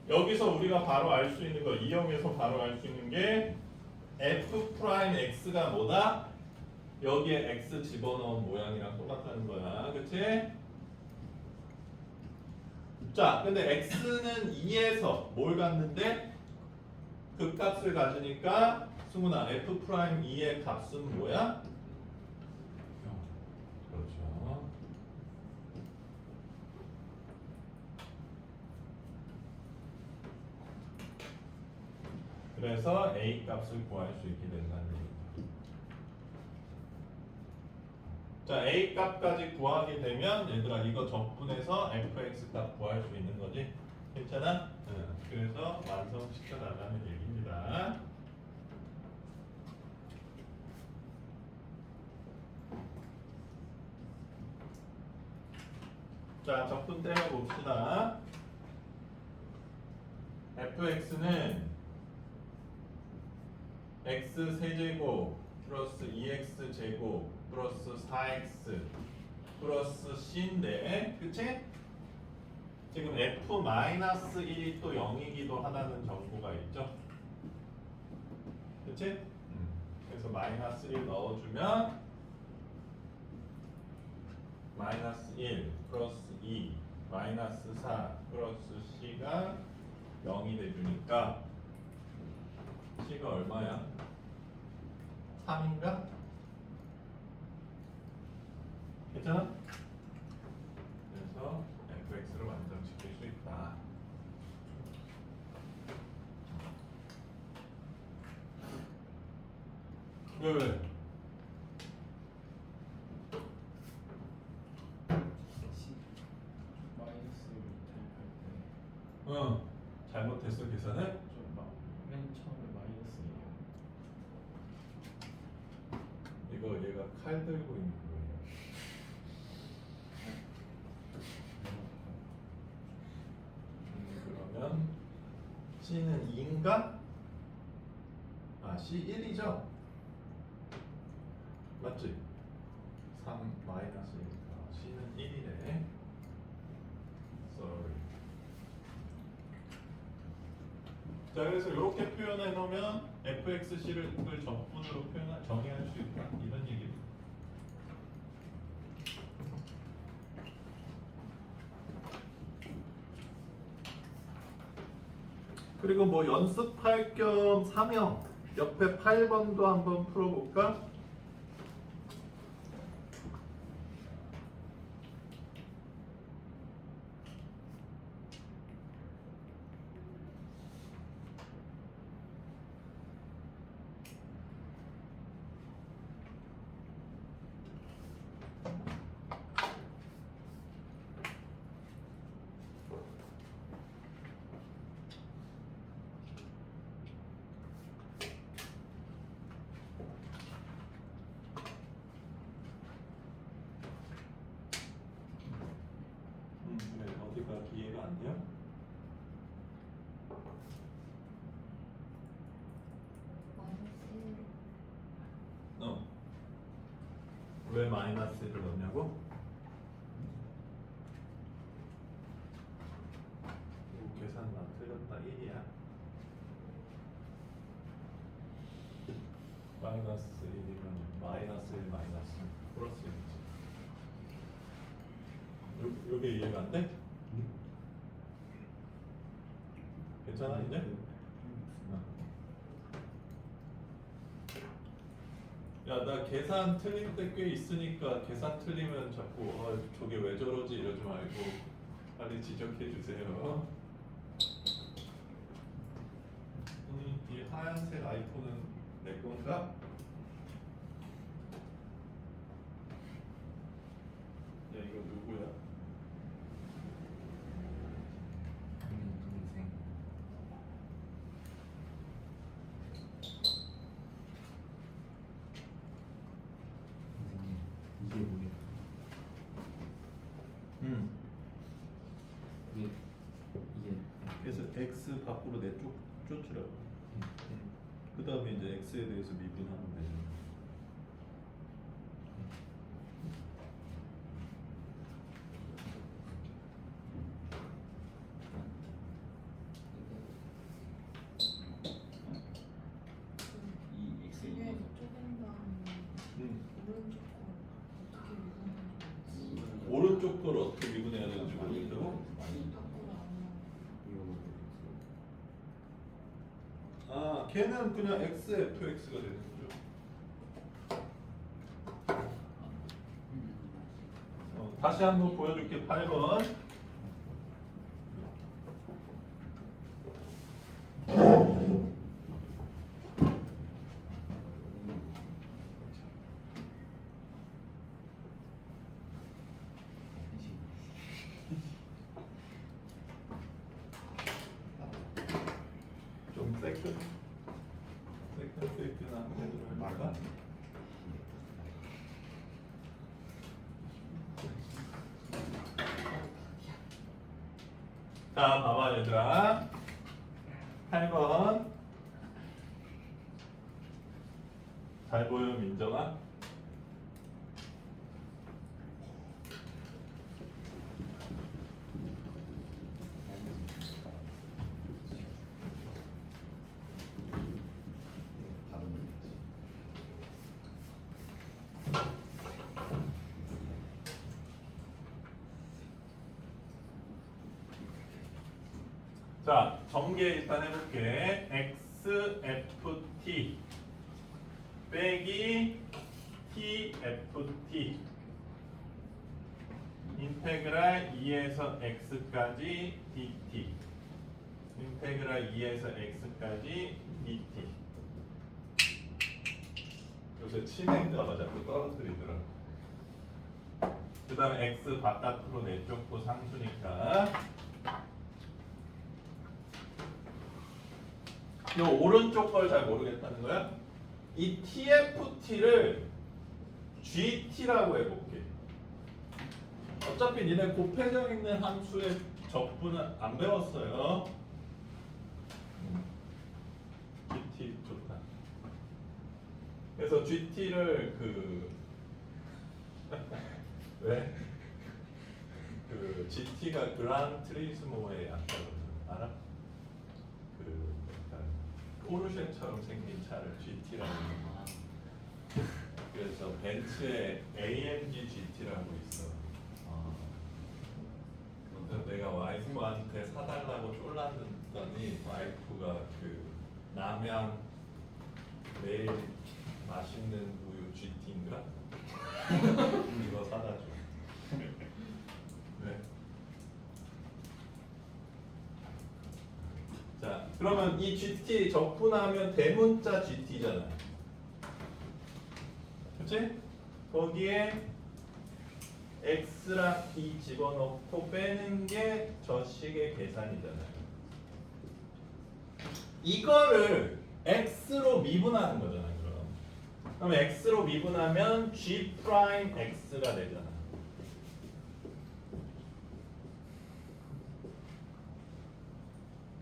여기서 우리가 바로 알 수 있는 거, 이형에서 바로 알 수 있는 게 f 프라임 x가 뭐다? 여기에 x 집어넣은 모양이랑 똑같다는 거야. 그치? 자, 근데 x는 2에서 뭘 갖는데? 극값을 가지니까 승훈아, f 프라임 2의 값은 뭐야? 그렇죠. 그래서 a 값을 구할 수 있게 된다는 얘기죠. 자, a 값까지 구하게 되면 얘들아 이거 적분해서 fx 값 구할 수 있는 거지. 괜찮아? 그래서 완성시켜 나가는 얘기입니다. 자, 적분 때려 봅시다. fx는 x 세제곱 플러스 2x 제곱 플러스 4x 플러스 c인데, 그치? 지금 f-1이 또 0이기도 하다는 정보가 있죠? 그치? 그래서 마이너스 1 넣어주면 마이너스 1 플러스 2 마이너스 4 플러스 c가 0이 돼주니까 c가 얼마야? 3인가? 괜찮아? 그래서 fx를 완성시킬 수 있다. 왜? 잘못했어 계산을? 맨 처음에 마이너스예요. 이거 얘가 칼 들고 있는 거예요. 그러면 C는 2인가? 아 C 1이죠? 맞지? 3 마이너스 1이니까 C는 1이네. Sorry. 자 그래서 이렇게 표현해 놓으면 fxc를 적분으로 정의할 수 있다 이런 얘기입니다. 그리고 뭐 연습할 겸 사명 옆에 8번도 한번 풀어볼까? 그래 어디가 이해가 안 돼요? 왜 마이너스를 넣냐고? 이거 계산 나 틀렸다 1이야. 마이너스 1이면 마이너스 1 마이너스 플러스 1이지. 요게 이해가 안 돼? 괜찮아 이제? 야, 나 계산 틀릴 때 꽤 있으니까 계산 틀리면 자꾸 저게 왜 저러지 이러지 말고 빨리 지적해 주세요. 이 하얀색 아이폰은 내 건가? 야, 이거 누구야? 동생. 선생님 이게 뭐예요? 이게 그래서 x 밖으로 쫓으라고. 그 다음에 이제 x에 대해서 미분하면 되죠. 이 X에 그게 쪼갠 다음에 오른쪽 걸 어떻게 오른쪽 걸 어떻게 미분해야 미분하는지 되는지 모르겠다고? 밖으로 안 아, 걔는 그냥 xfx가 되는 거죠. 다시 한번 보여줄게. 8번. 좀 세끈한 애들 할까? 자, 봐봐 얘들아. 8번. 잘 보여 민정아? 자, 전개 일단 해볼게. xft 빼기 tft 인테그랄 2에서 x까지 dt 인테그랄 2에서 x까지 dt 요새 치명자가 자꾸 떨어뜨리더라. 그 다음에 x 바깥으로 내쫓고 상수니까 이 오른쪽 걸 잘 모르겠다는 거야? 이 TFT를 GT라고 해볼게. 어차피 니네 곱해져 있는 함수의 적분은 안 배웠어요. GT 좋다. 그래서 GT를 왜? GT가 그란 트리스모의 약자거든. 알아? 약간 포르쉐처럼 생긴 차를 GT라고 해. 그래서 벤츠에 AMG GT라고 있어. 그래서 내가 와이프한테 사달라고 쫄랐더니 와이프가 남양 매일 맛있는 우유 GT인가? 이거 사다 줘. 네. 자, 그러면 이 GT 적분하면 대문자 GT잖아. 그치? 거기에 X랑 B 집어넣고 빼는 게 저 식의 계산이잖아요. 이거를 X로 미분하는 거잖아, 그럼 X로 미분하면 G 프라임 X가 되잖아.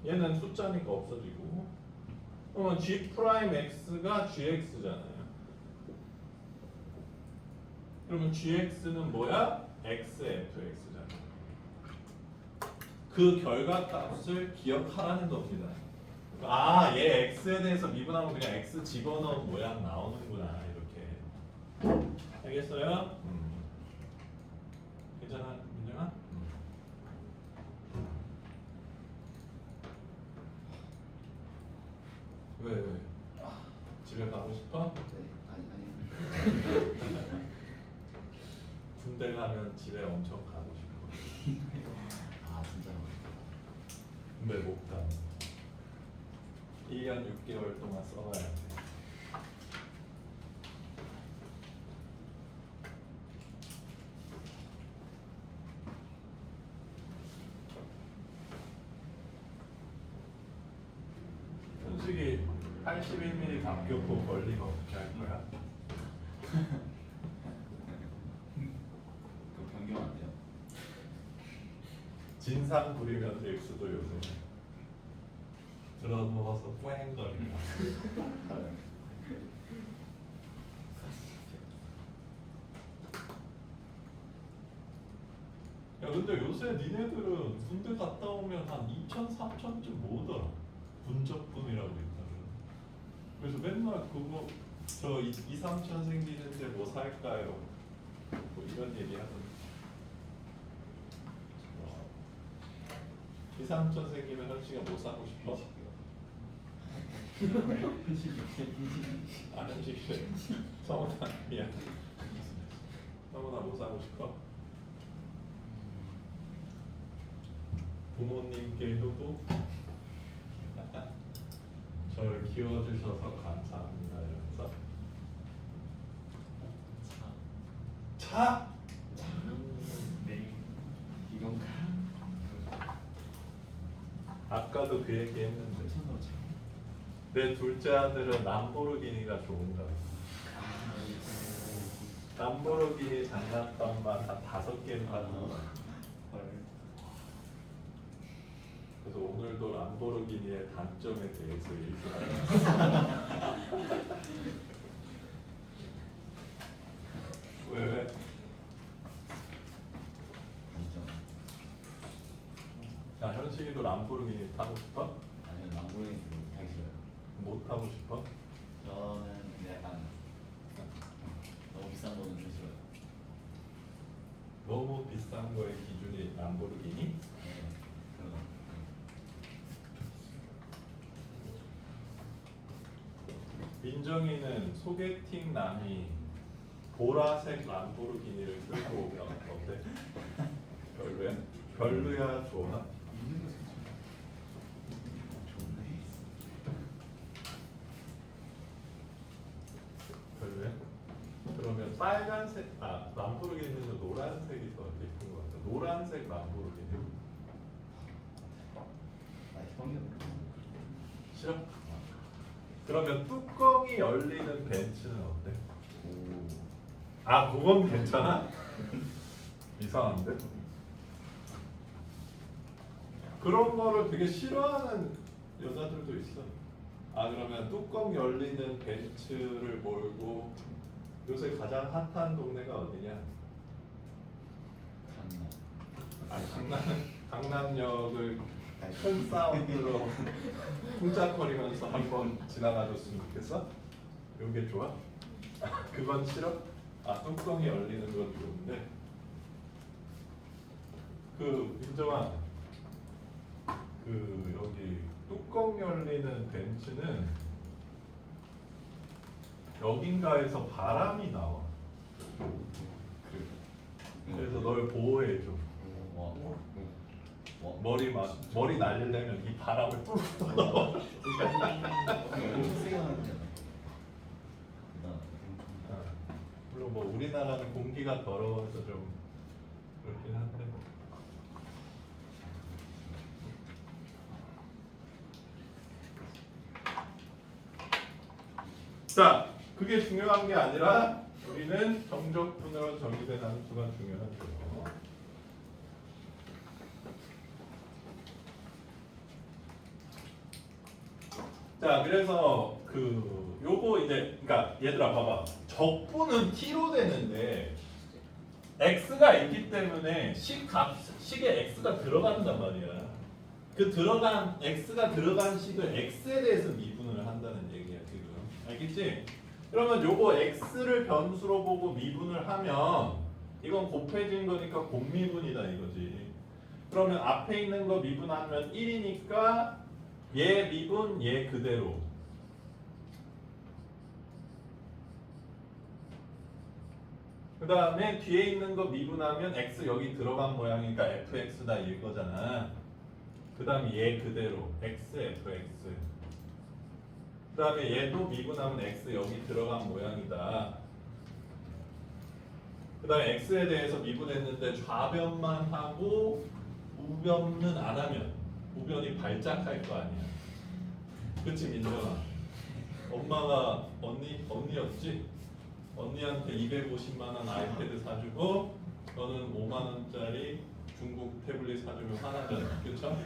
얘는 숫자니까 없어지고, 그러면 G 프라임 X가 GX잖아요. 그러면 GX는 뭐야? XFX잖아. 그 결과값을 기억하라는 겁니다. 아, 얘 X에 대해서 미분하면 그냥 X 집어넣은 모양 나오는구나, 이렇게. 알겠어요? 괜찮아, 민정아? 왜? 집에 가고 싶어? 네, 아니. 군대 가면 집에 엄청 가고 싶어. 아, 진짜. 근데 못 가. 1년 6개월 동안 써봐야 돼. 현식이 81mm 감격고 권리가 어떻게 할 거야? 그 변경 안 돼요? 진상 부리면 될 수도 요새 들어누워서 뿌앵거리고. 야, 근데 요새 니네들은 군대 갔다 오면 한 2천, 3천쯤 모으더라. 군적금이라고 있다면. 그래서 맨날 그거 저 2, 3천 생기는데 뭐 살까요? 뭐 이런 얘기 하던데. 2, 3천 생기면 현씨가 뭐 사고 싶어? 아, 현씨 성훈아 미안. 성훈아 뭐 사고 싶어? 부모님께 효도? 저를 키워주셔서 감사합니다 이러면서. 차? 네. 이건가? 아까도 그 얘기 했는데 천으로 차. 내 둘째 아들은 람보르기니가 좋은가. 람보르기니 장난감만 한 5개는 가지고. 그래서 오늘도 람보르기니의 단점에 대해서 얘기하는. 왜? 야, 현식이도 람보르기니 타고 싶어? 아니요, 람보르기니 타기 싫어요. 못 타고 싶어? 저는 근데 약간 너무 비싼 거는 좀 싫어요. 너무 비싼 거의 기준이 람보르기니? 네, 그런 거. 민정이는 소개팅 남이 보라색 람보르기니를 끌고 오면 어때? 별로야? 별로야? 좋아? 좋네. 별로야? 그러면 빨간색, 람보르기니는 노란색이 더 예쁜 것 같아. 노란색 람보르기니 아, 형이 싫어? 그러면 뚜껑이 열리는 벤츠는 어때? 아, 그건 괜찮아? 이상한데? 그런 거를 되게 싫어하는 여자들도 있어. 아, 그러면 뚜껑 열리는 벤츠를 몰고 요새 가장 핫한 동네가 어디냐? 강남역을 큰 사운드로 쿵짝거리면서 한번 지나가줬으면 좋겠어? 요게 좋아? 그건 싫어? 아, 뚜껑이 열리는 건 좋은데 그 민정아, 그 여기 뚜껑 열리는 벤츠는 여긴가에서 바람이 나와. 그래서 널 보호해줘. 머리 날리려면 이 바람을 뚫고 넣어. 물론 뭐 우리나라는 공기가 더러워서 좀 그렇긴 한데. 자, 그게 중요한 게 아니라 우리는 정적분으로 정의된 함수가 중요한 거예요. 자, 그래서 그 요거 이제 그러니까 얘들아 봐봐. 적분은 t로 되는데 x가 있기 때문에 식에 x가 들어간단 말이야. 그 들어간 x가 들어간 식을 x에 대해서 미분을 한다는 얘기야 지금. 알겠지? 그러면 요거 x를 변수로 보고 미분을 하면 이건 곱해진 거니까 곱미분이다 이거지. 그러면 앞에 있는 거 미분하면 1이니까 얘 미분 얘 그대로. 그 다음에 뒤에 있는 거 미분하면 x 여기 들어간 모양이니까 fx다 이거잖아. 그 다음에 얘 그대로 x fx. 그 다음에 얘도 미분하면 x 여기 들어간 모양이다. 그 다음에 x에 대해서 미분했는데 좌변만 하고 우변은 안 하면 우변이 발작할 거 아니야. 그치 민정아? 엄마가 언니였지? 언니한테 250만 원 아이패드 사주고 너는 5만 원짜리 중국 태블릿 사주면 화나잖아. 그쵸?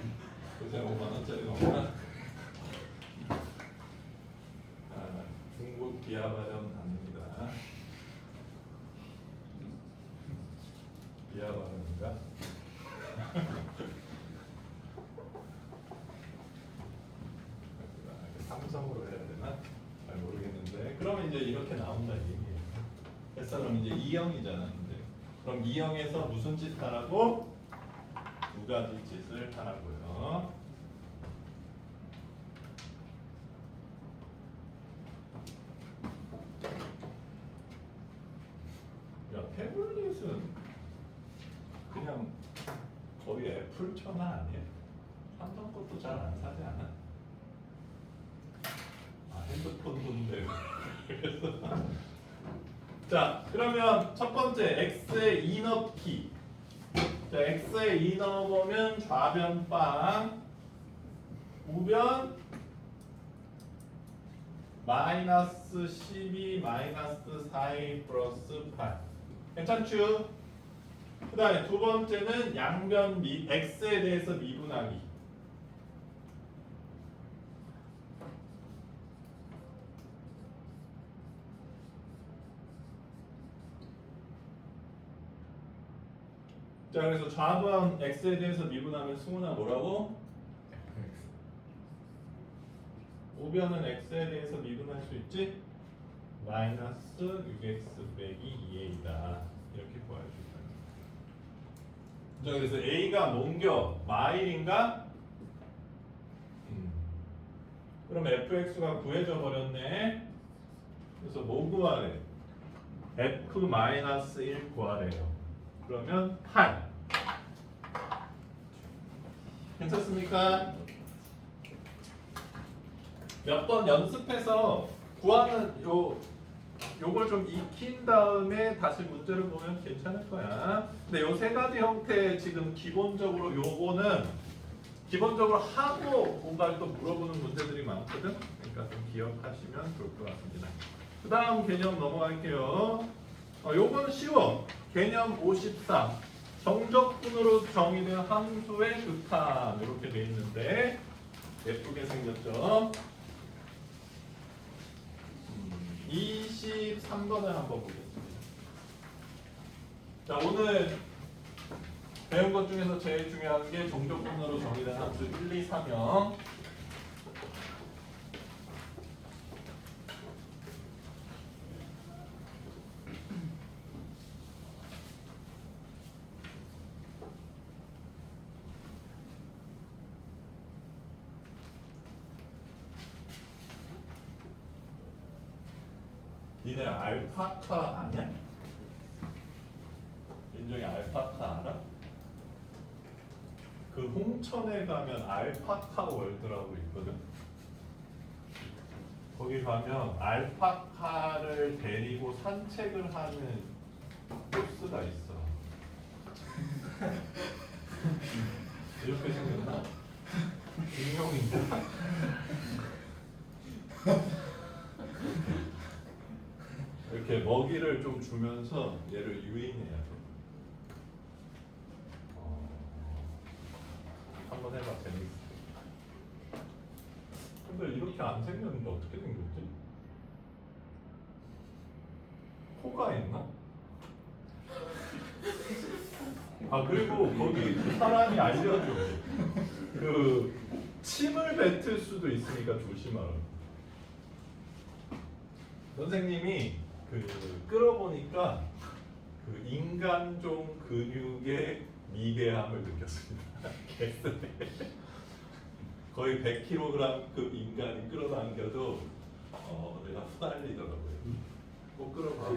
요새 5만 원짜리가 얼마나? 중국 비하발언 갑니다. 비하발언인가? 삼성으로 해야 되나? 잘 모르겠는데. 그러면 이제 이렇게 나온다 얘기예요. 그래서 그럼 이제 2형이잖아. 근데 그럼 2형에서 무슨 짓 하라고? 두 가지 짓을 하라고요. 야, 태블릿은 그냥 거의 애플 천하 아니야? 삼성 것도 잘 안 사지 않아? 아, 핸드폰 돈데. 그래서 자, 그러면 첫 번째 x에 2 넣기. 자, x에 2 넣어보면 좌변 빵, 우변 마이너스 12 마이너스 4a 플러스 8. 괜찮죠? 그 다음에 두 번째는 양변 x에 대해서 미분하기. 자, 그래서 좌변 x에 대해서 미분하면 승훈아 뭐라고? 우변은 x에 대해서 미분할 수 있지? 마이너스 6x 빼기 2a다. 이렇게 구할 수 있다. 자, 그래서 a가 뭔겨? 마일인가? 그럼 fx가 구해져 버렸네. 그래서 뭐 구하래? f-1 구하래요. 그러면 8. 괜찮습니까? 몇 번 연습해서 구하는 요걸 좀 익힌 다음에 다시 문제를 보면 괜찮을 거야. 근데 요 세 가지 형태 지금 기본적으로 요거는 기본적으로 하고 뭔가 또 물어보는 문제들이 많거든. 그러니까 좀 기억하시면 좋을 것 같습니다. 그 다음 개념 넘어갈게요. 요거는 쉬워. 개념 53. 정적분으로 정의된 함수의 극한 이렇게 돼 있는데 예쁘게 생겼죠. 23번을 한번 보겠습니다. 자, 오늘 배운 것 중에서 제일 중요한 게 정적분으로 정의된 함수 1, 2, 3형. 니네 알파카 아냐? 민정이 알파카 알아? 그 홍천에 가면 알파카 월드라고 있거든. 거기 가면 알파카를 데리고 산책을 하는 코스가 있어. 이렇게 생겼나? 인형인가? 이렇게 먹이를 좀 주면서 얘를 유인해야 돼. 한번 해봐, 재밌어. 근데 이렇게 안 생겼는데 어떻게 생겼지? 코가 있나? 아, 그리고 거기 그 사람이 알려줘. 그 침을 뱉을 수도 있으니까 조심하라. 선생님이 끌어보니까 그 인간종 근육의 미개함을 느꼈습니다. 개쓰네. 거의 100kg급 인간이 끌어당겨도 내가 후달리더라고요. 꼭 끌어봐.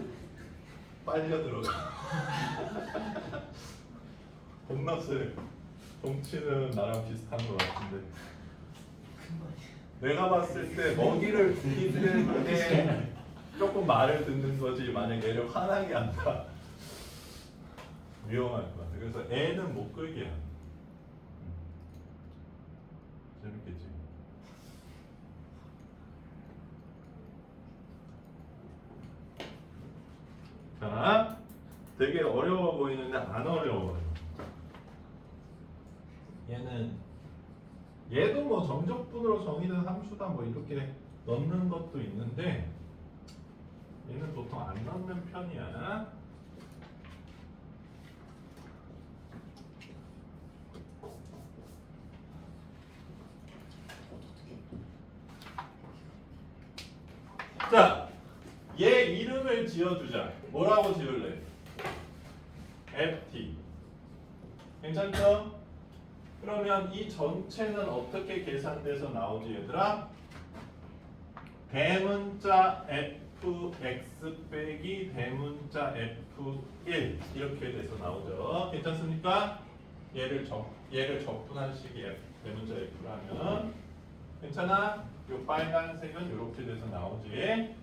빨려 들어가. 겁났어요. 덩치는 나랑 비슷한 것 같은데. 내가 봤을 때 먹이를 주기 때문에 조금 말을 듣는 거지. 만약 얘를 화나게 한다. 위험할 것 같아. 그래서 애는 못 끌게 해. 재밌겠지. 자, 되게 어려워 보이는데 안 어려워요. 얘도 뭐 정적분으로 정의된 함수다 뭐 이렇게 넣는 것도 있는데 얘는 보통 안 넣는 편이야. 자, 얘 이름을 지어주자. 뭐라고 지을래? FT. 괜찮죠? 그러면 이 전체는 어떻게 계산돼서 나오지, 얘들아? 대문자 fx 빼기 대문자 f1 이렇게 돼서 나오죠. 괜찮습니까? 얘를 적분한 식이 대문자 f라면 괜찮아? 요 빨간색은 이렇게 돼서 나오지.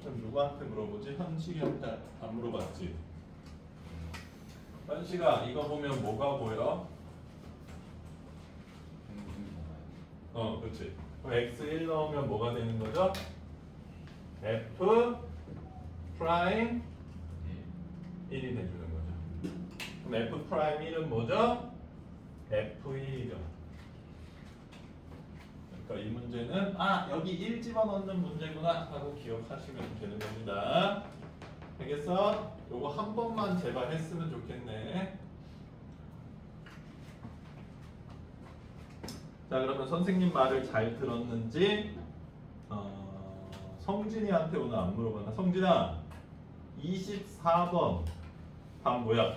그럼 누구한테 물어보지? 현식이한테 안 물어봤지? 현식아, 이거 보면 뭐가 보여? 그렇지. 그럼 x1 넣으면 뭐가 되는 거죠? f 프라임 1이 돼주는 거죠. 그럼 f 프라임 1은 뭐죠? f1이죠. 그러니까 이 문제는 여기 1 집어넣는 문제구나 하고 기억하시면 되는 겁니다. 알겠어? 요거 한 번만 제발 했으면 좋겠네. 자, 그러면 선생님 말을 잘 들었는지 성진이한테 오늘 안 물어봤나? 성진아, 24번 답 뭐야?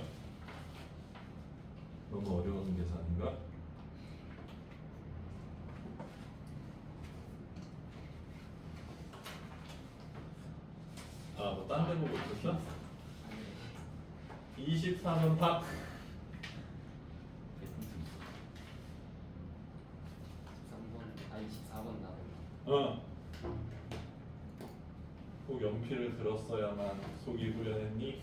너무 어려운 계산인가? 뭐 딴 데 보고 있었어? 24번 답. 24번 나오네. 꼭 연필을 들었어야만 속이 후련했니?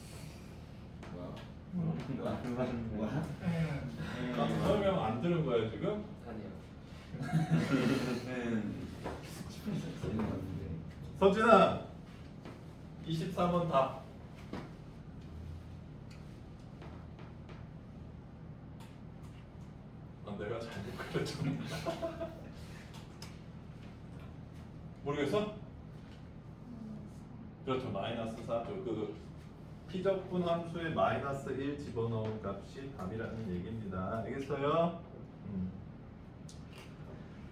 뭐야? 뭐야? 설명 안 들은 거야 지금? 서진아 24번 답. 내가 잘못 그렸잖아. 모르겠어? 그렇죠. 마이너스 4죠. 그 피적분 함수에 마이너스 1 집어넣은 값이 답이라는 얘기입니다. 알겠어요?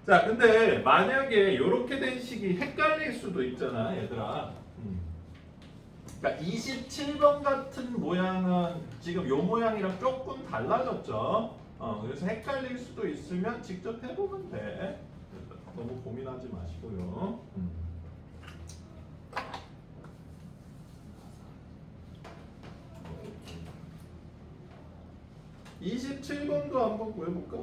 자, 근데 만약에 이렇게 된 식이 헷갈릴 수도 있잖아, 얘들아. 그러니까 27번 같은 모양은 지금 요 모양이랑 조금 달라졌죠. 그래서 헷갈릴 수도 있으면 직접 해보면 돼. 너무 고민하지 마시고요. 27번도 한번 구해볼까?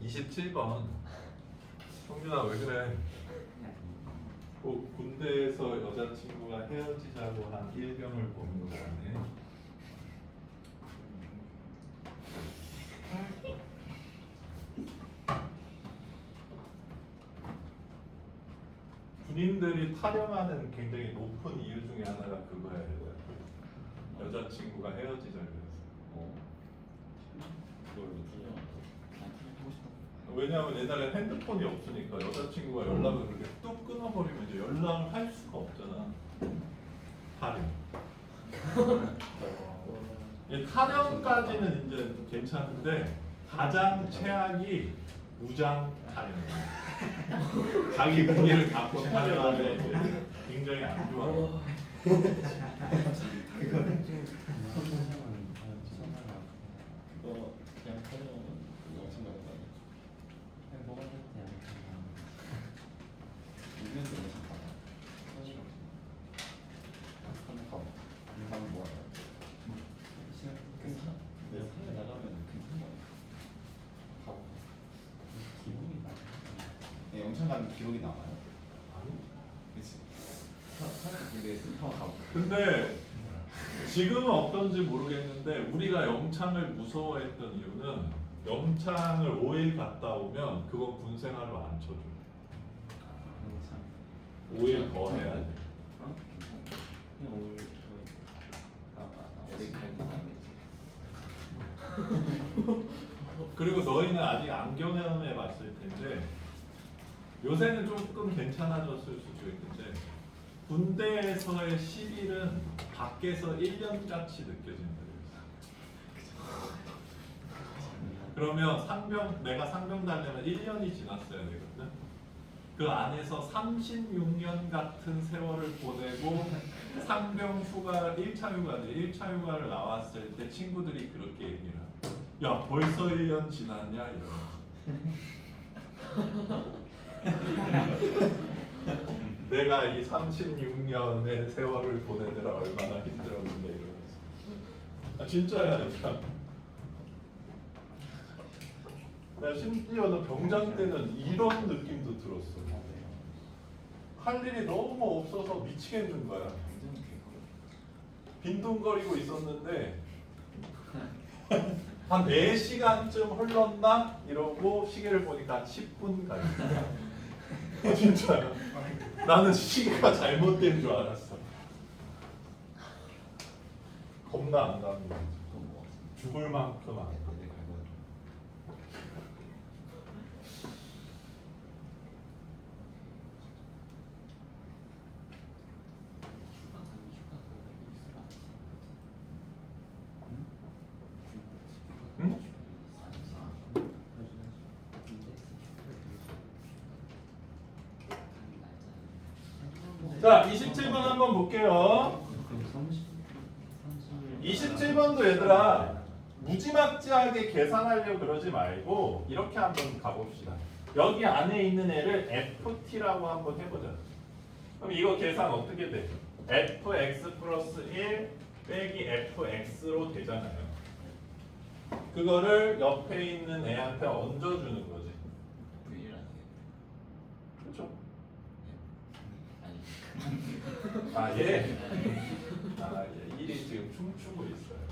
이 27번. 성준아 왜 그래? 군대에서 여자친구가 헤어지자고 한 일병을 보는 거 같네. 군인들이 타령하는 굉장히 높은 이유 중에 하나가 그거야. 여자친구가 헤어지자 그랬어. 그걸 무슨 하고 싶어. 왜냐하면 옛날에 핸드폰이 없으니까 여자친구가 연락을 그렇게 뚝 끊어버리면 이제 연락을 할 수가 없잖아. 타령. 이 타령까지는 이제 괜찮은데 가장 최악이 무장 타령. 자기 무기를 갖고 타령하면 이제 굉장히 안 좋아. 그거 그냥 하려면 엄청 많이 받아. 뭐가 됐대 안 우리는 좀 엄청 받아. 한번 가봐. 한번 모아. 괜찮아. 내가 사회 나가면 괜찮은 거 같아. 가봐. 기분이 나. 네, 영창 가면 기록이 남아요. 아니. 그렇지. 사회 근데 한번 가봐. 근데 지금은 어떤지 모르겠는데 우리가 영창을 무서워했던 이유는 영창을 5일 갔다 오면 그건 군생활로 안 쳐줘. 5일 더 해야 돼. 어? 그냥 오늘 거의 어디 갈지 모르겠지. 그리고 너희는 아직 안 경험해 봤을 텐데 요새는 조금 괜찮아졌을 수도 있는데 군대에서의 10일은 밖에서 1년 같이 느껴진다. 그러면 내가 상병 달려면 1년이 지났어야 되거든. 그 안에서 36년 같은 세월을 보내고 상병 휴가 1차 휴가인데 1차 휴가를 나왔을 때 친구들이 그렇게 얘기를 해. 야 벌써 1년 지났냐 이러면서. 내가 이 36년의 세월을 보내느라 얼마나 힘들었는데 이러면서. 아 진짜야 진짜. 나 심지어는 병장 때는 이런 느낌도 들었어. 할 일이 너무 없어서 미치겠는 거야. 빈둥거리고 있었는데 한 4시간쯤 흘렀나? 이러고 시계를 보니까 한 10분 가있어. 진짜 나는 시계가 잘못된 줄 알았어. 겁나 안 가는 거지. 죽을 만큼 안 가. 응? 자, 27번 한번 볼게요. 그럼 27번도 얘들아 무지막지하게 계산하려고 그러지 말고 이렇게 한번 가봅시다. 여기 안에 있는 애를 ft라고 한번 해보자. 그럼 이거 계산 어떻게 돼? fx 플러스 1 빼기 fx로 되잖아요. 그거를 옆에 있는 애한테 얹어주는 거지. V라는 그렇죠? 아니 아 예. 아 예. 1이 지금 춤추고 있어요.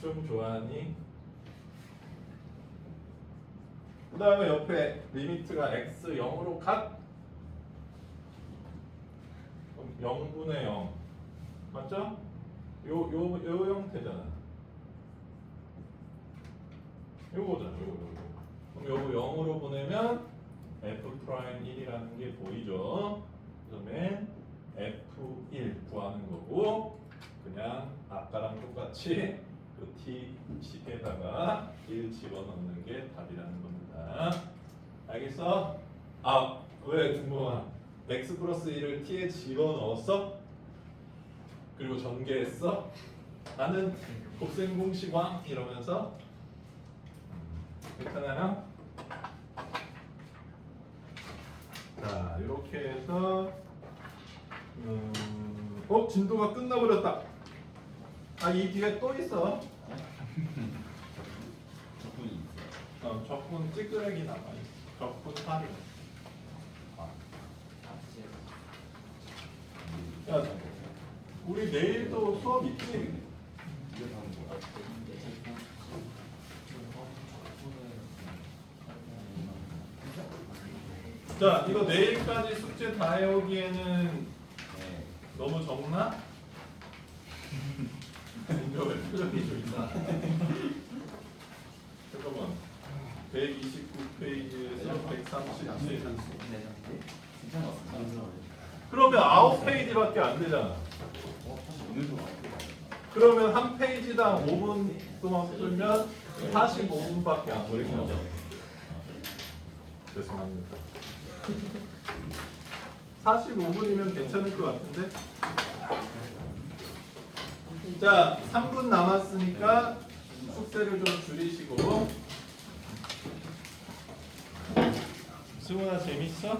춤 좋아하니? 그 다음에 옆에 리미트가 x 0으로 갓 0분의 0 맞죠? 요 형태잖아. 요거잖아. 요거. 그럼 요거 0으로 보내면 f 프라임 1이라는 게 보이죠? 그다음에 f1 구하는 거고 그냥 아까랑 똑같이 그 t10에다가 1 집어넣는 게 답이라는 겁니다. 알겠어? 아, 왜 중국아? x 플러스 1을 t에 집어넣었어? 그리고 전개했어? 나는 곱셈 공식왕 이러면서 괜찮아요? 자, 이렇게 해서 진도가 끝나버렸다. 아, 이 뒤에 또 있어. 적분이 있어요. 적분 찌끄레기 남아있어. 적분 8이. 야, 우리 내일도 수업 있지? 자, 이거 내일까지 숙제 다 해오기에는 네. 너무 적나? 이거 왜 표정이 좀 이상하네. 잠깐만. 129페이지에서 137. 그러면 9페이지밖에 안 되잖아. 오늘도 와요. 그러면 한 페이지당 5분 동안 풀면 45분밖에 안 걸리죠. 죄송합니다. 45분이면 괜찮을 것 같은데? 자, 3분 남았으니까 숙제를 좀 줄이시고. 승훈아 재밌어?